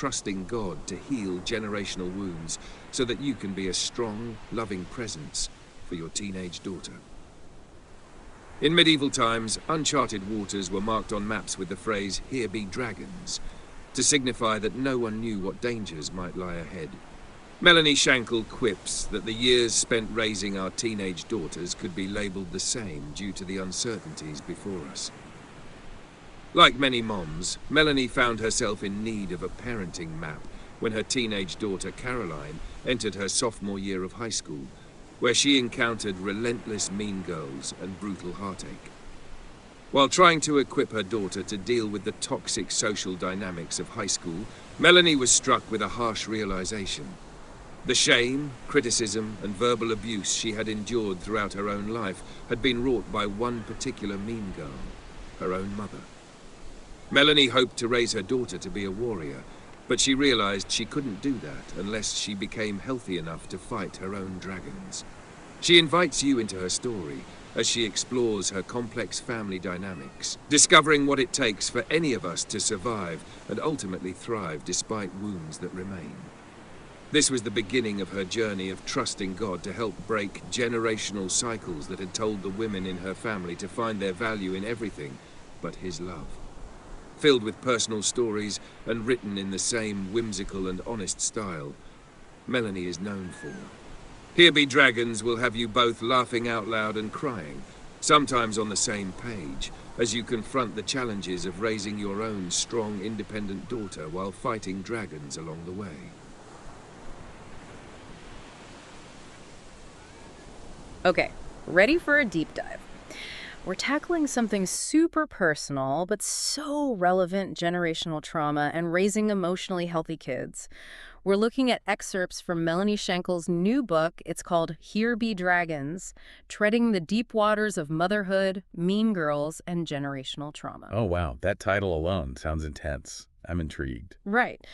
trusting God to heal generational wounds so that you can be a strong, loving presence for your teenage daughter. In medieval times, uncharted waters were marked on maps with the phrase, "Here be dragons," to signify that no one knew what dangers might lie ahead. Melanie Shankle quips that the years spent raising our teenage daughters could be labeled the same due to the uncertainties before us. Like many moms, Melanie found herself in need of a parenting map when her teenage daughter Caroline entered her sophomore year of high school, where she encountered relentless mean girls and brutal heartache. While trying to equip her daughter to deal with the toxic social dynamics of high school, Melanie was struck with a harsh realization. The shame, criticism, and verbal abuse she had endured throughout her own life had been wrought by one particular mean girl, her own mother. Melanie hoped to raise her daughter to be a warrior, but she realized she couldn't do that unless she became healthy enough to fight her own dragons. She invites you into her story as she explores her complex family dynamics, discovering what it takes for any of us to survive and ultimately thrive despite wounds that remain. This was the beginning of her journey of trusting God to help break generational cycles that had told the women in her family to find their value in everything but His love. Filled with personal stories and written in the same whimsical and honest style Melanie is known for. Here Be Dragons will have you both laughing out loud and crying, sometimes on the same page, as you confront the challenges of raising your own strong, independent daughter while fighting dragons along the way. Okay, ready for a deep dive. We're tackling something super personal, but so relevant: generational trauma and raising emotionally healthy kids. We're looking at excerpts from Melanie Shankle's new book. It's called Here Be Dragons, Treading the Deep Waters of Motherhood, Mean Girls, and Generational Trauma. Oh, wow. That title alone sounds intense. I'm intrigued. Right.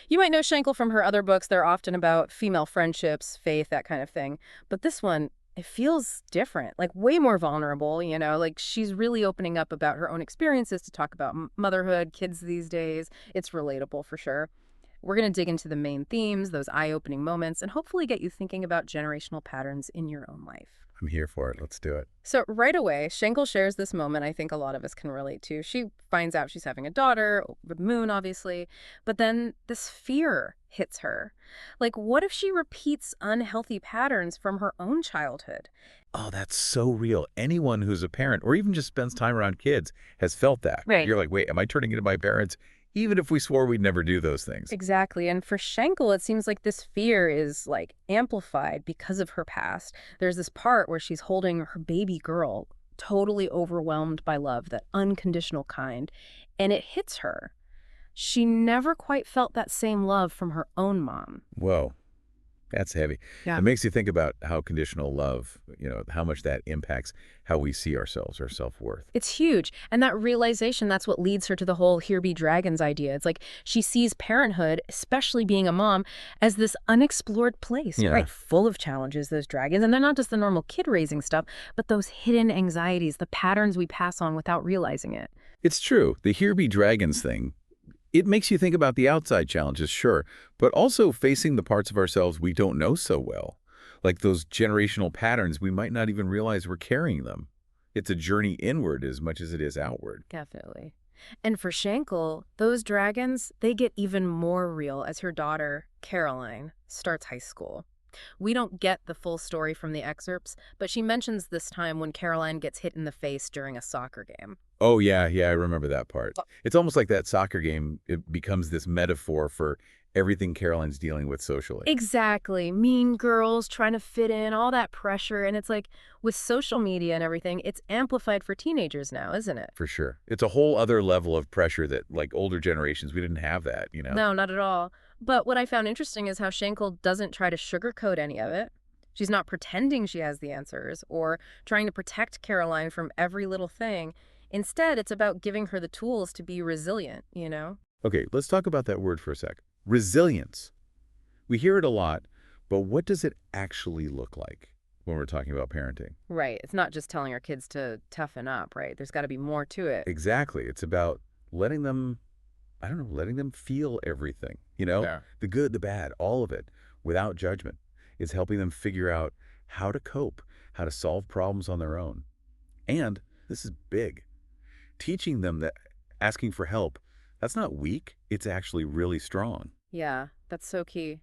You might know Shankle from her other books. They're often about female friendships, faith, that kind of thing. But this one, it feels different, like way more vulnerable, like she's really opening up about her own experiences to talk about motherhood, kids these days. It's relatable for sure. We're going to dig into the main themes, those eye-opening moments, and hopefully get you thinking about generational patterns in your own life. I'm here for it. Let's do it. So right away, Shankle shares this moment I think a lot of us can relate to. She finds out she's having a daughter, with Moon, obviously, but then this fear hits her. Like, what if she repeats unhealthy patterns from her own childhood? Oh, that's so real. Anyone who's a parent or even just spends time around kids has felt that. Right. You're like, wait, am I turning into my parents? Even if we swore we'd never do those things. Exactly. And for Shankle, it seems like this fear is like amplified because of her past. There's this part where she's holding her baby girl, totally overwhelmed by love, that unconditional kind, and it hits her. She never quite felt that same love from her own mom. Whoa. That's heavy. Yeah. It makes you think about how conditional love, how much that impacts how we see ourselves, our self-worth. It's huge. And that realization, that's what leads her to the whole Here Be Dragons idea. It's like she sees parenthood, especially being a mom, as this unexplored place, right? Full of challenges, those dragons. And they're not just the normal kid-raising stuff, but those hidden anxieties, the patterns we pass on without realizing it. It's true. The Here Be Dragons thing, it makes you think about the outside challenges, sure, but also facing the parts of ourselves we don't know so well, like those generational patterns we might not even realize we're carrying them. It's a journey inward as much as it is outward. Definitely. And for Shankle, those dragons, they get even more real as her daughter, Caroline, starts high school. We don't get the full story from the excerpts, but she mentions this time when Caroline gets hit in the face during a soccer game. Oh, yeah, I remember that part. It's almost like that soccer game, it becomes this metaphor for everything Caroline's dealing with socially. Exactly. Mean girls trying to fit in, all that pressure. And it's like, with social media and everything, it's amplified for teenagers now, isn't it? For sure. It's a whole other level of pressure that, like older generations, we didn't have that, No, not at all. But what I found interesting is how Shankle doesn't try to sugarcoat any of it. She's not pretending she has the answers or trying to protect Caroline from every little thing. Instead, it's about giving her the tools to be resilient, Okay, let's talk about that word for a sec. Resilience. We hear it a lot, but what does it actually look like when we're talking about parenting? Right. It's not just telling our kids to toughen up, right? There's got to be more to it. Exactly. It's about letting them I don't know, letting them feel everything, you know, Yeah. the good, the bad, all of it, without judgment. It's helping them figure out how to cope, how to solve problems on their own. And this is big, teaching them that asking for help, that's not weak, it's actually really strong. Yeah, that's so key.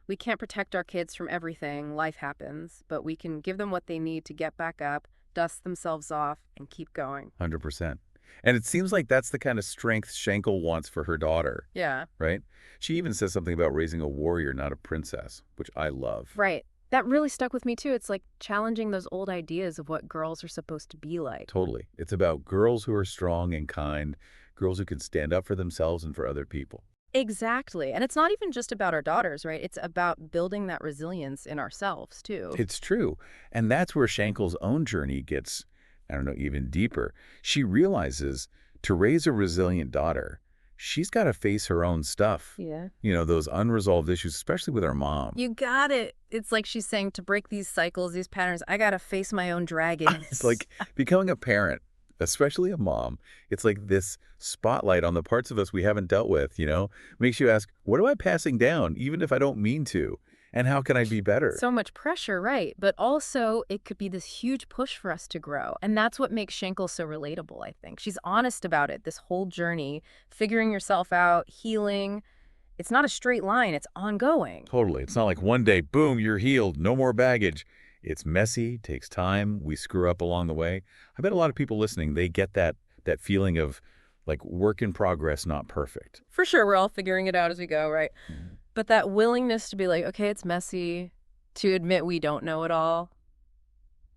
We can't protect our kids from everything. Life happens, but we can give them what they need to get back up, dust themselves off, and keep going. 100%. And it seems like that's the kind of strength Shankle wants for her daughter, Yeah. right? She even says something about raising a warrior, not a princess, which I love. Right. That really stuck with me too. It's like challenging those old ideas of what girls are supposed to be like. Totally. It's about girls who are strong and kind, girls who can stand up for themselves and for other people. Exactly. And it's not even just about our daughters, right? It's about building that resilience in ourselves too. It's true. And that's where Shankle's own journey gets, I don't know, even deeper. She realizes to raise a resilient daughter, she's got to face her own stuff. Yeah. You know, those unresolved issues, especially with her mom. You got it. It's like she's saying, to break these cycles, these patterns, I got to face my own dragons. It's like becoming a parent, especially a mom. It's like this spotlight on the parts of us we haven't dealt with, you know? Makes you ask, what am I passing down, even if I don't mean to? And how can I be better? So much pressure, right? But also, it could be this huge push for us to grow. And that's what makes Shankle so relatable, I think. She's honest about it, this whole journey, figuring yourself out, healing. It's not a straight line, it's ongoing. Totally. It's not like one day, boom, you're healed, no more baggage. It's messy, takes time, we screw up along the way. I bet a lot of people listening, they get that feeling of like work in progress, not perfect. For sure, we're all figuring it out as we go, right? Mhm. But that willingness to be like, okay, it's messy, to admit we don't know it all,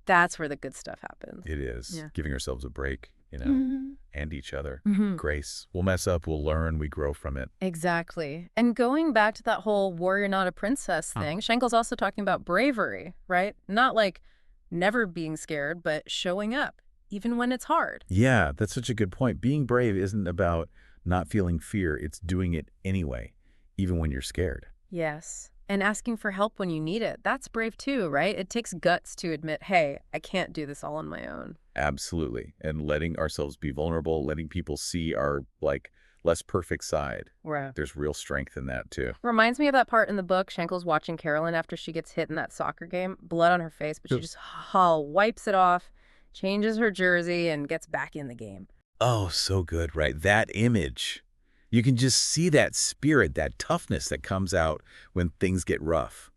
that's where the good stuff happens. It is. Yeah. Giving ourselves a break, you know, Mhm. and each other. Mhm. Grace. We'll mess up, we'll learn, we grow from it. Exactly. And going back to that whole warrior, not a princess thing, Shankle's also talking about bravery, right? Not like never being scared, but showing up, even when it's hard. Yeah, that's such a good point. Being brave isn't about not feeling fear. It's doing it anyway, even when you're scared. Yes. And asking for help when you need it. That's brave too, right? It takes guts to admit, hey, I can't do this all on my own. Absolutely. And letting ourselves be vulnerable, letting people see our, like, less perfect side. Right. There's real strength in that, too. Reminds me of that part in the book. Shankle's watching Carolyn after she gets hit in that soccer game, blood on her face, but she Yep. just wipes it off, changes her jersey, and gets back in the game. Oh, so good, right? That image. You can just see that spirit, that toughness that comes out when things get rough.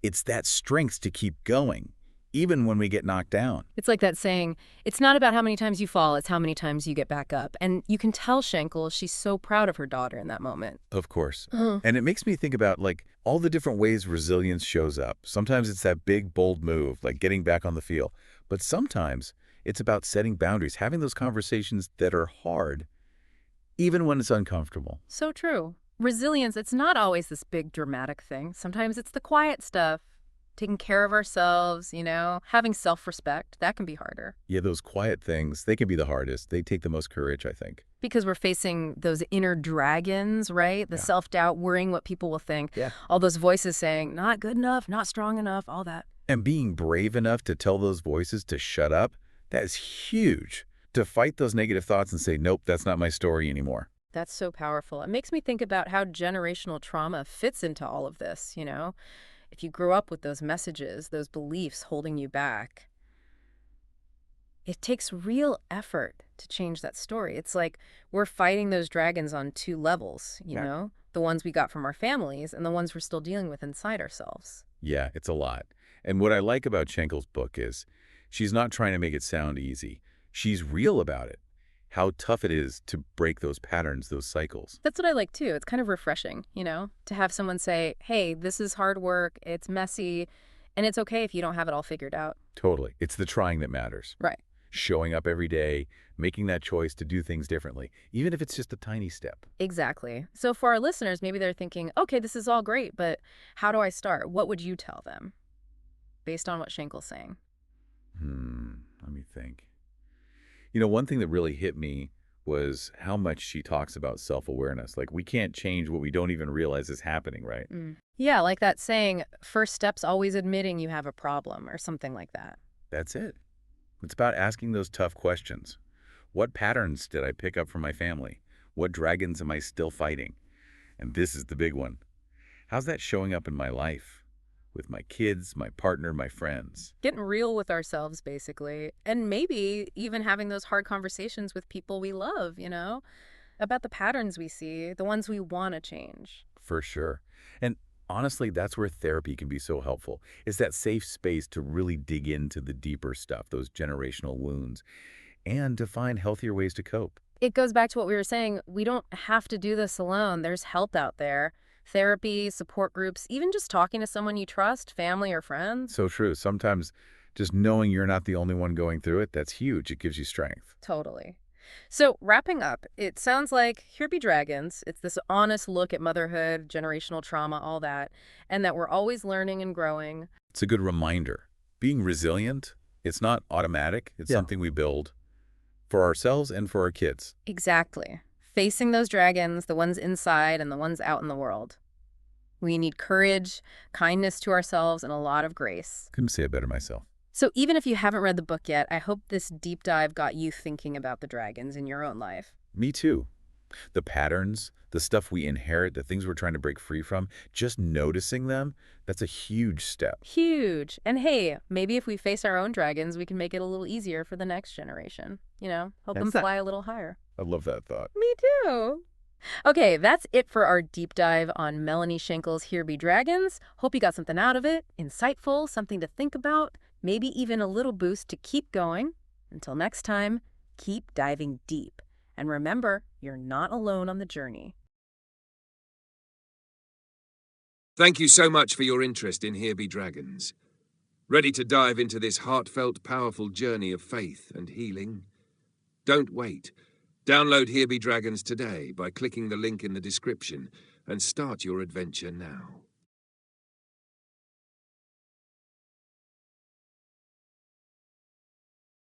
It's that strength to keep going, even when we get knocked down. It's like that saying, it's not about how many times you fall, it's how many times you get back up. And you can tell Shankle, she's so proud of her daughter in that moment. Of course. Uh-huh. And it makes me think about, like, all the different ways resilience shows up. Sometimes it's that big, bold move, like getting back on the field. But sometimes it's about setting boundaries, having those conversations that are hard, even when it's uncomfortable. So true. Resilience, it's not always this big dramatic thing. Sometimes it's the quiet stuff, taking care of ourselves, you know, having self-respect. That can be harder Yeah, those quiet things, they can be the hardest. They take the most courage, I think. because we're facing those inner dragons, right? The Yeah. self-doubt, worrying what people will think. Yeah. All those voices saying, not good enough, not strong enough, all that. And being brave enough to tell those voices to shut up, that is huge. To fight those negative thoughts and say, nope, that's not my story anymore. That's so powerful. It makes me think about how generational trauma fits into all of this, you know? If you grew up with those messages, those beliefs holding you back, it takes real effort to change that story. It's like we're fighting those dragons on two levels, you Yeah. know? The ones we got from our families and the ones we're still dealing with inside ourselves. Yeah, it's a lot. And what I like about Shankle's book is she's not trying to make it sound easy. She's real about it, how tough it is to break those patterns, those cycles. That's what I like too. It's kind of refreshing, you know, to have someone say, hey, this is hard work, it's messy, and it's okay if you don't have it all figured out. Totally. It's the trying that matters. Right. Showing up every day, making that choice to do things differently, even if it's just a tiny step. Exactly. So for our listeners, maybe they're thinking, okay, this is all great, but how do I start? What would you tell them based on what Shankle's saying? Let me think. You know, one thing that really hit me was how much she talks about self-awareness. Like, we can't change what we don't even realize is happening, right? Yeah, like that saying, first step's always admitting you have a problem or something like that. That's it. It's about asking those tough questions. What patterns did I pick up from my family? What dragons am I still fighting? And this is the big one. How's that showing up in my life? With my kids, my partner, my friends. Getting real with ourselves, basically. And maybe even having those hard conversations with people we love, about the patterns we see, the ones we want to change. For sure. And honestly, that's where therapy can be so helpful. It's that safe space to really dig into the deeper stuff, those generational wounds, and to find healthier ways to cope. It goes back to what we were saying. We don't have to do this alone. There's help out there. Therapy, support groups, even just talking to someone you trust, family or friends. So true. Sometimes just knowing you're not the only one going through it, that's huge. It gives you strength. Totally. So, wrapping up, it sounds like Here Be Dragons. It's this honest look at motherhood, generational trauma, all that, and that we're always learning and growing. It's a good reminder. Being resilient, it's not automatic. It's something we build for ourselves and for our kids. Exactly. Facing those dragons, the ones inside and the ones out in the world. We need courage, kindness to ourselves, and a lot of grace. Couldn't say it better myself. So even if you haven't read the book yet, I hope this deep dive got you thinking about the dragons in your own life. Me too. The patterns, the stuff we inherit, the things we're trying to break free from, just noticing them, that's a huge step. Huge. And hey, maybe if we face our own dragons, we can make it a little easier for the next generation. Help them fly a little higher. I love that thought. Me too. Okay, that's it for our deep dive on Melanie Shankle's Here Be Dragons. Hope you got something out of it, insightful, something to think about, maybe even a little boost to keep going. Until next time, keep diving deep. And remember, you're not alone on the journey. Thank you so much for your interest in Here Be Dragons. Ready to dive into this heartfelt, powerful journey of faith and healing? Don't wait. Download Here Be Dragons today by clicking the link in the description and start your adventure now.